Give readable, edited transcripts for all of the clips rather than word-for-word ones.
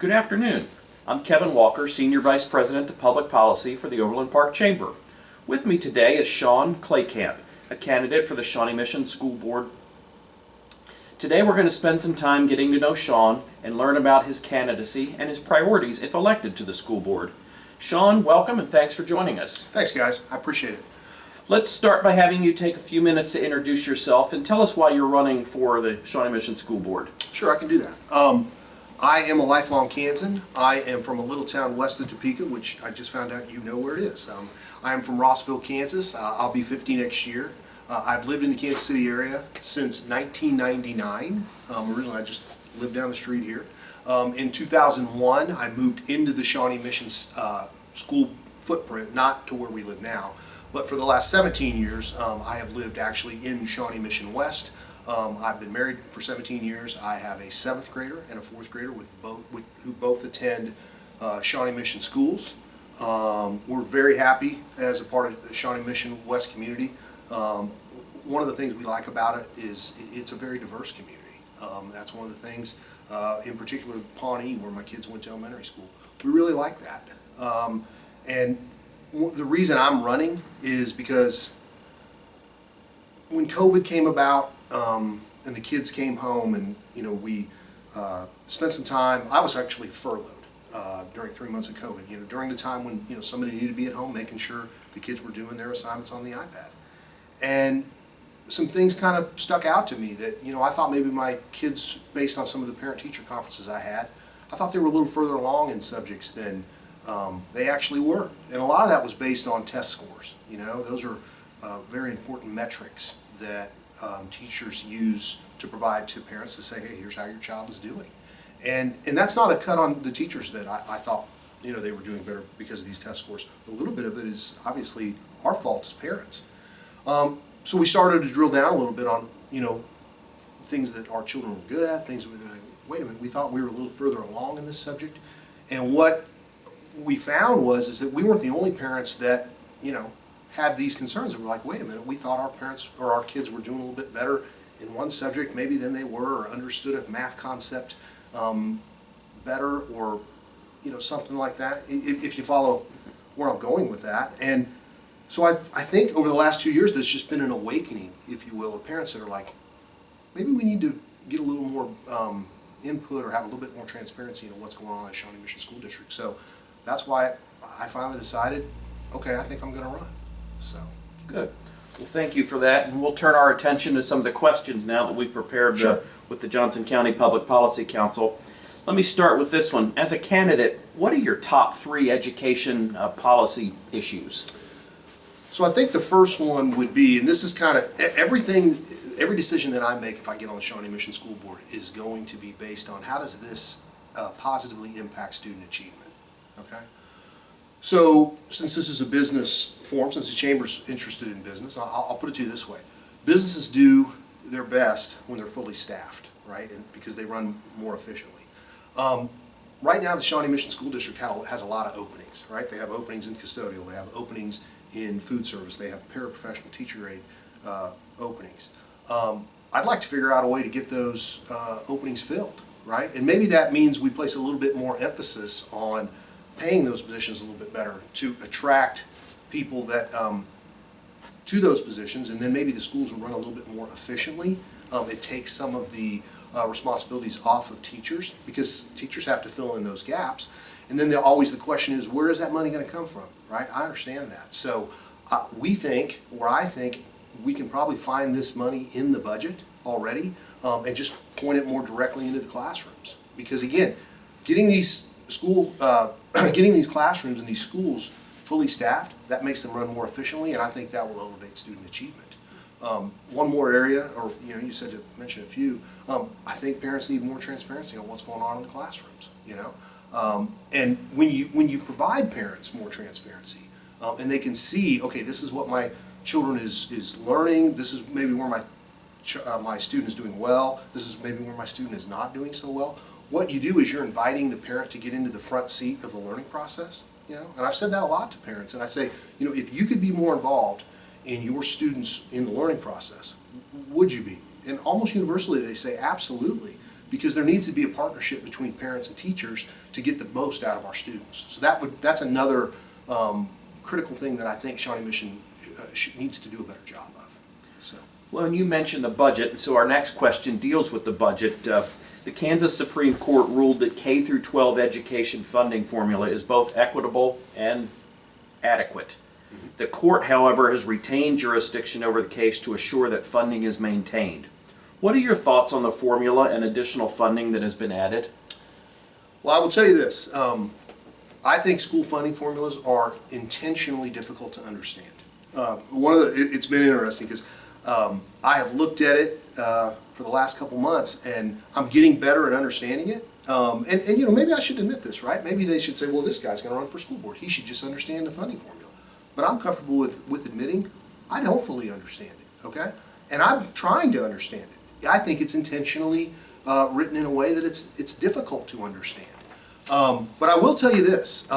Good afternoon. I'm Kevin Walker, Senior Vice President of Public Policy for the Overland Park Chamber. With me today is Sean Claycamp, a candidate for the Shawnee Mission School Board. Today we're going to spend some time getting to know Sean and learn about his candidacy and his priorities if elected to the school board. Sean, welcome and thanks for joining us. Thanks, guys. I appreciate it. Let's start by having you take a few minutes to introduce yourself and tell us why you're running for the Shawnee Mission School Board. Sure, I can do that. I am a lifelong Kansan. I am from a little town west of Topeka, which I just found out you know where it is. I am from Rossville, Kansas. I'll be 50 next year. I've lived in the Kansas City area since 1999. Originally, I just lived down the street here. In 2001, I moved into the Shawnee Mission School footprint, not to where we live now. But for the last 17 years, I have lived actually in Shawnee Mission West. I've been married for 17 years. I have a 7th grader and a 4th grader who both attend Shawnee Mission schools. We're very happy as a part of the Shawnee Mission West community. One of the things we like about it is it's a very diverse community. That's one of the things, in particular Pawnee, where my kids went to elementary school. We really like that. And the reason I'm running is because when COVID came about, and the kids came home, and we spent some time. I was actually furloughed during 3 months of COVID. During the time when somebody needed to be at home, making sure the kids were doing their assignments on the iPad, and some things kind of stuck out to me that I thought maybe my kids, based on some of the parent-teacher conferences I had, I thought they were a little further along in subjects than they actually were, and a lot of that was based on test scores. Those are very important metrics that teachers use to provide to parents to say, hey, here's how your child is doing. And that's not a cut on the teachers that I thought they were doing better because of these test scores. A little bit of it is obviously our fault as parents. So we started to drill down a little bit on things that our children were good at, things where they're like, wait a minute, we thought we were a little further along in this subject. And what we found is that we weren't the only parents that had these concerns, and we're like, wait a minute, we thought our parents or our kids were doing a little bit better in one subject maybe than they were, or understood a math concept better, or something like that, if you follow where I'm going with that. And so I think over the last 2 years there's just been an awakening, if you will, of parents that are like, maybe we need to get a little more input or have a little bit more transparency into what's going on at Shawnee Mission School District. So that's why I finally decided, okay, I think I'm going to run. So good. Well, thank you for that, and we'll turn our attention to some of the questions now that we've prepared with the Johnson County Public Policy Council. Let me start with this one. As a candidate, what are your top 3 education policy issues? So I think the first one would be, and this is kind of every decision that I make if I get on the Shawnee Mission School Board is going to be based on how does this positively impact student achievement. Okay. So, since this is a business forum, since the Chamber's interested in business, I'll put it to you this way. Businesses do their best when they're fully staffed, right? And because they run more efficiently. Right now, the Shawnee Mission School District has a lot of openings, right? They have openings in custodial, they have openings in food service, they have paraprofessional teacher aide openings. I'd like to figure out a way to get those openings filled, right? And maybe that means we place a little bit more emphasis on paying those positions a little bit better to attract people that to those positions, and then maybe the schools will run a little bit more efficiently. It takes some of the responsibilities off of teachers, because teachers have to fill in those gaps. And then always the question is, where is that money going to come from, right? I understand that. So I think we can probably find this money in the budget already, and just point it more directly into the classrooms. Because again, getting these classrooms and these schools fully staffed, that makes them run more efficiently, and I think that will elevate student achievement. One more area, or you said to mention a few. I think parents need more transparency on what's going on in the classrooms. And when you provide parents more transparency, and they can see, okay, this is what my children is learning. This is maybe where my student is doing well. This is maybe where my student is not doing so well. What you do is you're inviting the parent to get into the front seat of the learning process, and I've said that a lot to parents, and I say, if you could be more involved in your students in the learning process, would you be? And almost universally they say absolutely, because there needs to be a partnership between parents and teachers to get the most out of our students. So that's another critical thing that I think Shawnee Mission needs to do a better job of. So. Well, and you mentioned the budget, and so our next question deals with the budget. The Kansas Supreme Court ruled that K through 12 education funding formula is both equitable and adequate. The court, however, has retained jurisdiction over the case to assure that funding is maintained. What are your thoughts on the formula and additional funding that has been added? Well, I will tell you this. I think school funding formulas are intentionally difficult to understand. It's been interesting because I have looked at it for the last couple months, and I'm getting better at understanding it. And you know, maybe I should admit this, right? Maybe they should say, well, this guy's going to run for school board. He should just understand the funding formula. But I'm comfortable with admitting I don't fully understand it, okay? And I'm trying to understand it. I think it's intentionally written in a way that it's difficult to understand. But I will tell you this.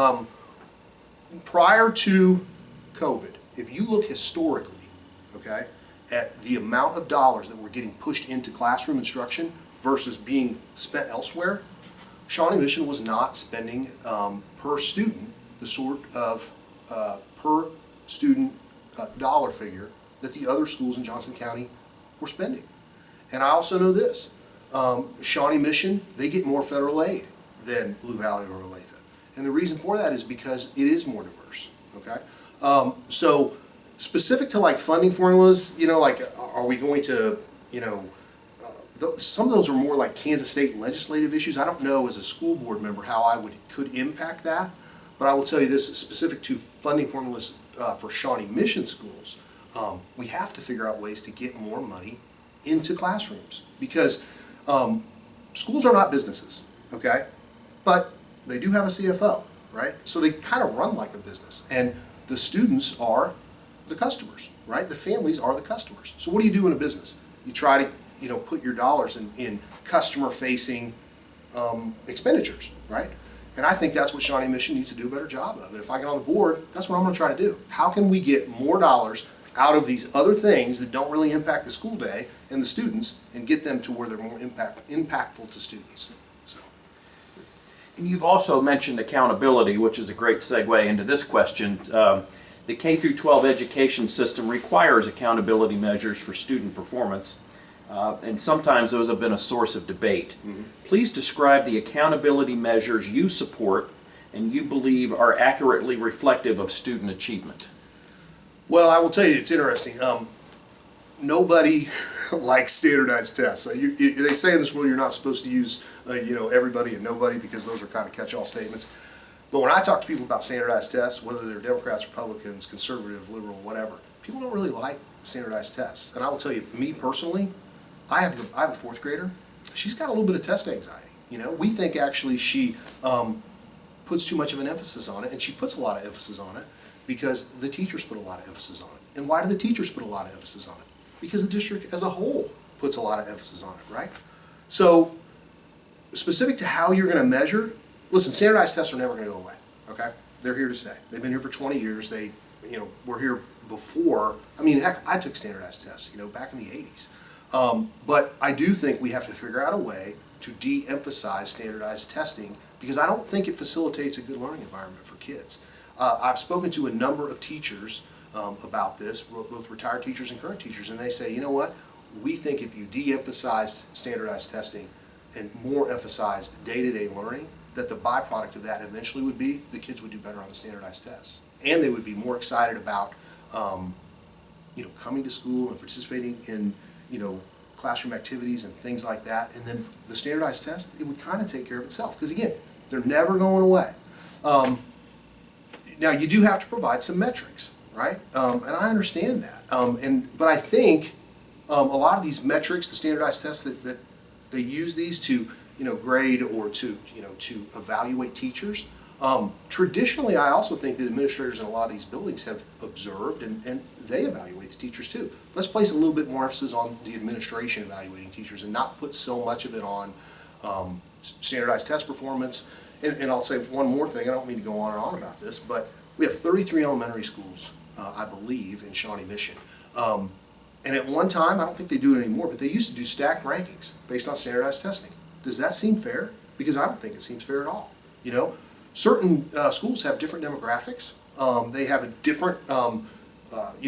Prior to COVID, if you look historically, okay, at the amount of dollars that were getting pushed into classroom instruction versus being spent elsewhere, Shawnee Mission was not spending per student the sort of per student dollar figure that the other schools in Johnson County were spending. And I also know this, Shawnee Mission, they get more federal aid than Blue Valley or Olathe. And the reason for that is because it is more diverse, okay? So specific to like funding formulas, you know, like are we going to, you know, some of those are more like Kansas State legislative issues. I don't know as a school board member how I could impact that, but I will tell you this, specific to funding formulas for Shawnee Mission schools, we have to figure out ways to get more money into classrooms because schools are not businesses, okay? But they do have a CFO, right? So they kind of run like a business, and the students are the customers, right? The families are the customers. So what do you do in a business? You try to, you know, put your dollars in customer-facing expenditures, right? And I think that's what Shawnee Mission needs to do a better job of. And if I get on the board, that's what I'm going to try to do. How can we get more dollars out of these other things that don't really impact the school day and the students and get them to where they're more impactful to students? So. And you've also mentioned accountability, which is a great segue into this question. The K through 12 education system requires accountability measures for student performance. And sometimes those have been a source of debate. Mm-hmm. Please describe the accountability measures you support and you believe are accurately reflective of student achievement. Well, I will tell you, it's interesting. Nobody likes standardized tests. They say in this world you're not supposed to use, you know, everybody and nobody because those are kind of catch-all statements. But when I talk to people about standardized tests, whether they're Democrats, Republicans, conservative, liberal, whatever, people don't really like standardized tests. And I will tell you, me personally, I have a fourth grader. She's got a little bit of test anxiety. You know, we think actually she puts too much of an emphasis on it, and she puts a lot of emphasis on it because the teachers put a lot of emphasis on it. And why do the teachers put a lot of emphasis on it? Because the district as a whole puts a lot of emphasis on it, right? So, specific to how you're going to measure, listen, standardized tests are never going to go away, okay? They're here to stay. They've been here for 20 years. They, you know, were here before. I mean, heck, I took standardized tests, you know, back in the 80s. But I do think we have to figure out a way to de-emphasize standardized testing because I don't think it facilitates a good learning environment for kids. I've spoken to a number of teachers about this, both retired teachers and current teachers, and they say, you know what, we think if you de-emphasized standardized testing and more emphasized day-to-day learning, that the byproduct of that eventually would be the kids would do better on the standardized tests. And they would be more excited about you know, coming to school and participating in, you know, classroom activities and things like that. And then the standardized test, it would kind of take care of itself. Because again, they're never going away. Now you do have to provide some metrics, right? And I understand that. But I think a lot of these metrics, the standardized tests that they use these to, you know, grade or to, you know, to evaluate teachers. Traditionally, I also think that administrators in a lot of these buildings have observed and they evaluate the teachers too. Let's place a little bit more emphasis on the administration evaluating teachers and not put so much of it on standardized test performance. And I'll say one more thing, I don't mean to go on and on about this, but we have 33 elementary schools, I believe, in Shawnee Mission. And at one time, I don't think they do it anymore, but they used to do stacked rankings based on standardized testing. Does that seem fair? Because I don't think it seems fair at all. You know, certain schools have different demographics. They have a different,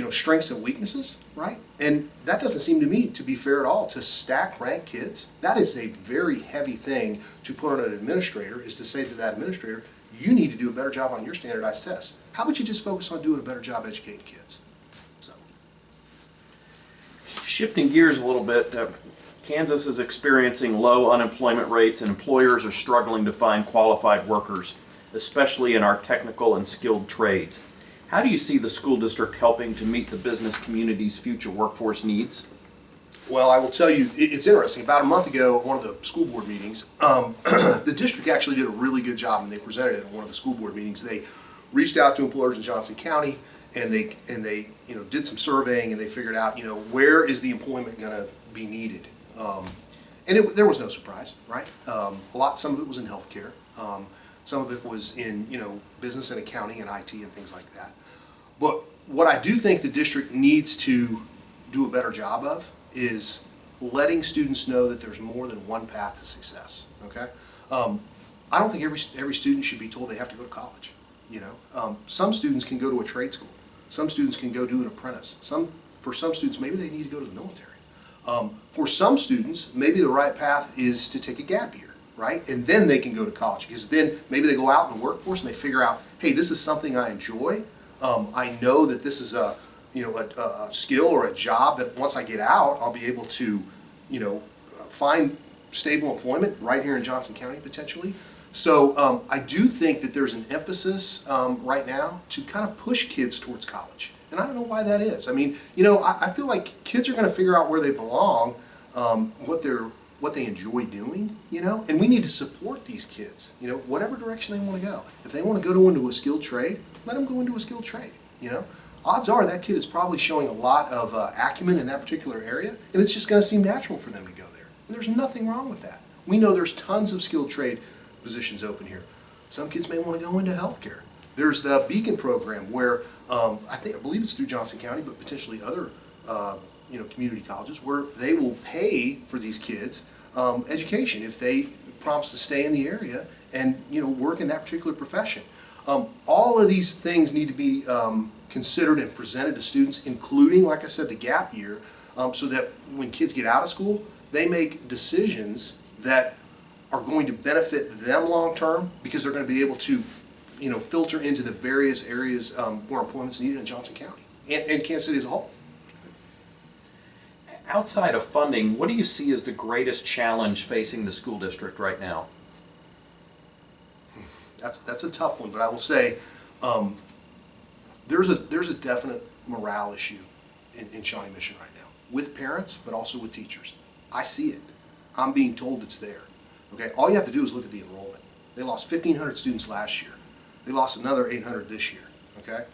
strengths and weaknesses, right? And that doesn't seem to me to be fair at all, to stack rank kids. That is a very heavy thing to put on an administrator, is to say to that administrator, you need to do a better job on your standardized tests. How about you just focus on doing a better job educating kids? So, Shifting gears a little bit, Kansas is experiencing low unemployment rates and employers are struggling to find qualified workers, especially in our technical and skilled trades. How do you see the school district helping to meet the business community's future workforce needs? well, I will tell you, it's interesting. About a month ago, at one of the school board meetings, the district actually did a really good job, and they presented it at one of the school board meetings. They reached out to employers in Johnson County, and they did some surveying, and they figured out where is the employment going to be needed. There was no surprise, right? Some of it was in healthcare. Some of it was in business and accounting and IT and things like that. But what I do think the district needs to do a better job of is letting students know that there's more than one path to success. Okay, I don't think every student should be told they have to go to college. Some students can go to a trade school. Some students can go do an apprentice. For some students, maybe they need to go to the military. For some students, maybe the right path is to take a gap year, right? And then they can go to college, because then maybe they go out in the workforce and they figure out, hey, this is something I enjoy. I know that this is a skill or a job that once I get out, I'll be able to, find stable employment right here in Johnson County potentially. So I do think that there's an emphasis right now to kind of push kids towards college. And I don't know why that is. I mean, I feel like kids are going to figure out where they belong, what they enjoy doing, and we need to support these kids, whatever direction they want to go. If they want to go into a skilled trade, let them go into a skilled trade, Odds are that kid is probably showing a lot of acumen in that particular area, and it's just going to seem natural for them to go there. And there's nothing wrong with that. We know there's tons of skilled trade positions open here. Some kids may want to go into healthcare. There's the Beacon program where I believe it's through Johnson County, but potentially other community colleges, where they will pay for these kids education if they promise to stay in the area and work in that particular profession. All of these things need to be considered and presented to students, including, like I said, the gap year, so that when kids get out of school, they make decisions that are going to benefit them long term, because they're going to be able to filter into the various areas where employment's needed in Johnson County and Kansas City as a whole. Outside of funding, what do you see as the greatest challenge facing the school district right now? That's a tough one, but I will say there's a definite morale issue in Shawnee Mission right now, with parents, but also with teachers. I see it. I'm being told it's there. Okay, all you have to do is look at the enrollment. They lost 1,500 students last year. They lost another 800 this year. Okay,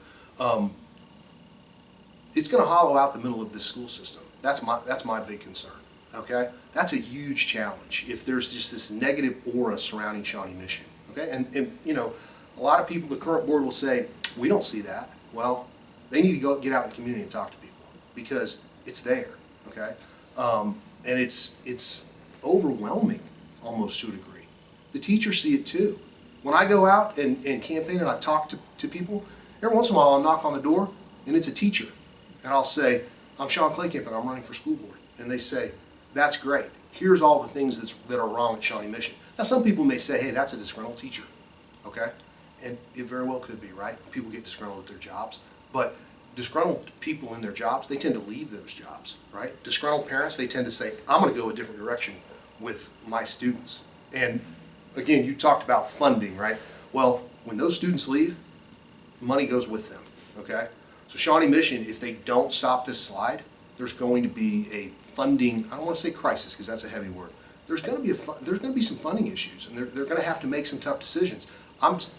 it's going to hollow out the middle of this school system. That's my big concern. Okay, that's a huge challenge if there's just this negative aura surrounding Shawnee Mission. Okay, and a lot of people, the current board will say, we don't see that. Well, they need to go get out in the community and talk to people, because it's there. Okay, and it's overwhelming almost to a degree. The teachers see it too. When I go out and campaign and I talk to people, every once in a while I'll knock on the door and it's a teacher. And I'll say, I'm Sean Claycamp and I'm running for school board. And they say, that's great. Here's all the things that are wrong at Shawnee Mission. Now some people may say, hey, that's a disgruntled teacher. Okay? And it very well could be, right? People get disgruntled at their jobs. But disgruntled people in their jobs, they tend to leave those jobs, right? Disgruntled parents, they tend to say, I'm going to go a different direction with my students. And again, you talked about funding, right? Well, when those students leave, money goes with them, okay? So Shawnee Mission, if they don't stop this slide, there's going to be a funding, I don't want to say crisis because that's a heavy word. There's going to be some funding issues, and they're going to have to make some tough decisions.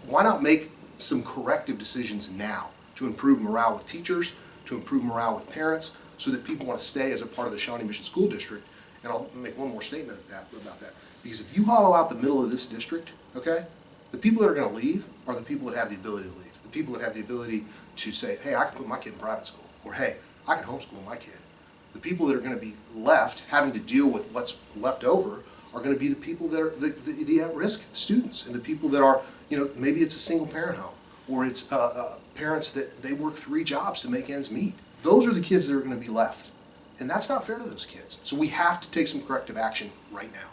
Why not make some corrective decisions now to improve morale with teachers, to improve morale with parents, so that people want to stay as a part of the Shawnee Mission School District? And I'll make one more statement about that. Because if you hollow out the middle of this district, okay, the people that are going to leave are the people that have the ability to leave. The people that have the ability to say, hey, I can put my kid in private school, or hey, I can homeschool my kid. The people that are going to be left having to deal with what's left over are going to be the people that are the at-risk students and the people that are, maybe it's a single parent home or it's parents that they work 3 jobs to make ends meet. Those are the kids that are going to be left. And that's not fair to those kids. So we have to take some corrective action right now.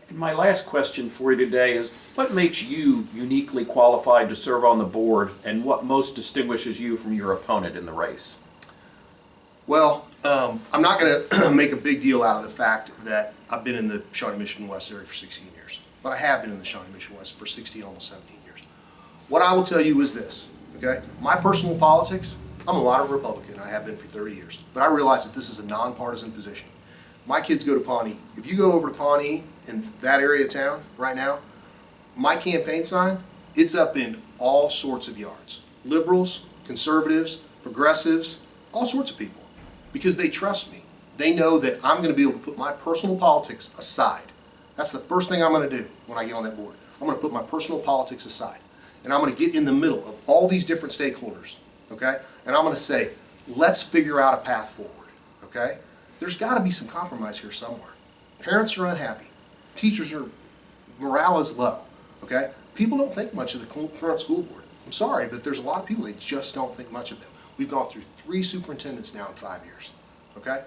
And my last question for you today is, what makes you uniquely qualified to serve on the board, and what most distinguishes you from your opponent in the race? Well, I'm not going to make a big deal out of the fact that I've been in the Shawnee Mission West area for 16 years. But I have been in the Shawnee Mission West for 16, almost 17 years. What I will tell you is this, okay? My personal politics, I'm a moderate Republican. I have been for 30 years. But I realize that this is a nonpartisan position. My kids go to Pawnee. If you go over to Pawnee in that area of town right now, my campaign sign, it's up in all sorts of yards. Liberals, conservatives, progressives, all sorts of people. Because they trust me. They know that I'm going to be able to put my personal politics aside. That's the first thing I'm going to do when I get on that board. I'm going to put my personal politics aside. And I'm going to get in the middle of all these different stakeholders, okay? And I'm going to say, let's figure out a path forward, okay? There's got to be some compromise here somewhere. Parents are unhappy. Morale is low, okay? People don't think much of the current school board. I'm sorry, but there's a lot of people that just don't think much of them. We've gone through 3 superintendents now in 5 years, okay?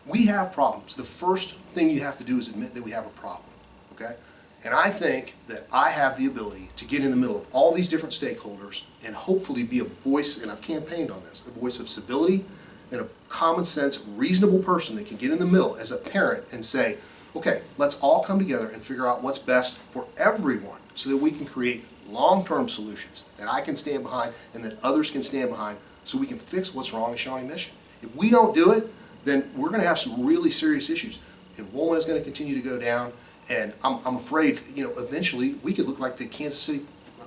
We have problems. The first thing you have to do is admit that we have a problem, okay? And I think that I have the ability to get in the middle of all these different stakeholders and hopefully be a voice, and I've campaigned on this, a voice of civility and a common sense, reasonable person that can get in the middle as a parent and say, okay, let's all come together and figure out what's best for everyone so that we can create long-term solutions that I can stand behind and that others can stand behind so we can fix what's wrong in Shawnee Mission. If we don't do it, then we're going to have some really serious issues. Enrollment is going to continue to go down, and I'm afraid, eventually we could look like the Kansas City,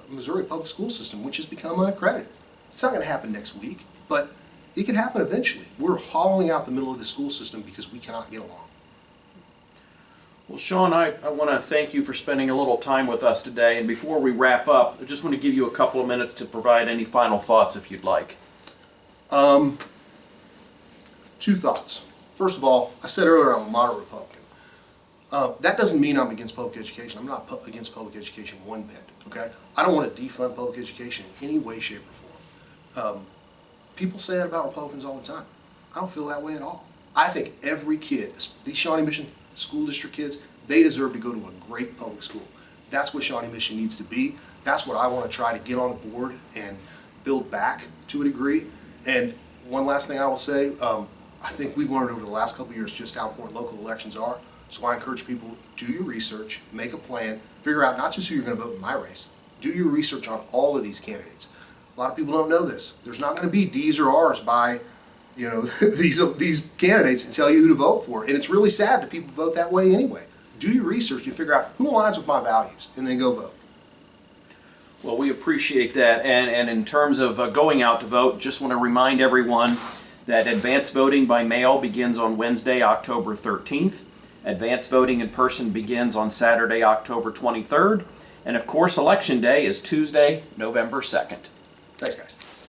Missouri public school system, which has become unaccredited. It's not going to happen next week, but it could happen eventually. We're hollowing out the middle of the school system because we cannot get along. Well, Sean, I want to thank you for spending a little time with us today. And before we wrap up, I just want to give you a couple of minutes to provide any final thoughts if you'd like. 2 thoughts. First of all, I said earlier I'm a moderate Republican. That doesn't mean I'm against public education. I'm not against public education one bit, okay? I don't want to defund public education in any way, shape, or form. People say that about Republicans all the time. I don't feel that way at all. I think every kid, these Shawnee Mission School District kids, they deserve to go to a great public school. That's what Shawnee Mission needs to be. That's what I want to try to get on the board and build back to a degree. And one last thing I will say, I think we've learned over the last couple of years just how important local elections are. So I encourage people, do your research, make a plan, figure out not just who you're going to vote in my race, do your research on all of these candidates. A lot of people don't know this. There's not going to be D's or R's by, these candidates to tell you who to vote for. And it's really sad that people vote that way anyway. Do your research and figure out who aligns with my values and then go vote. Well, we appreciate that. And in terms of going out to vote, just want to remind everyone that advance voting by mail begins on Wednesday, October 13th. Advance voting in person begins on Saturday, October 23rd. And of course, Election Day is Tuesday, November 2nd. Thanks, guys.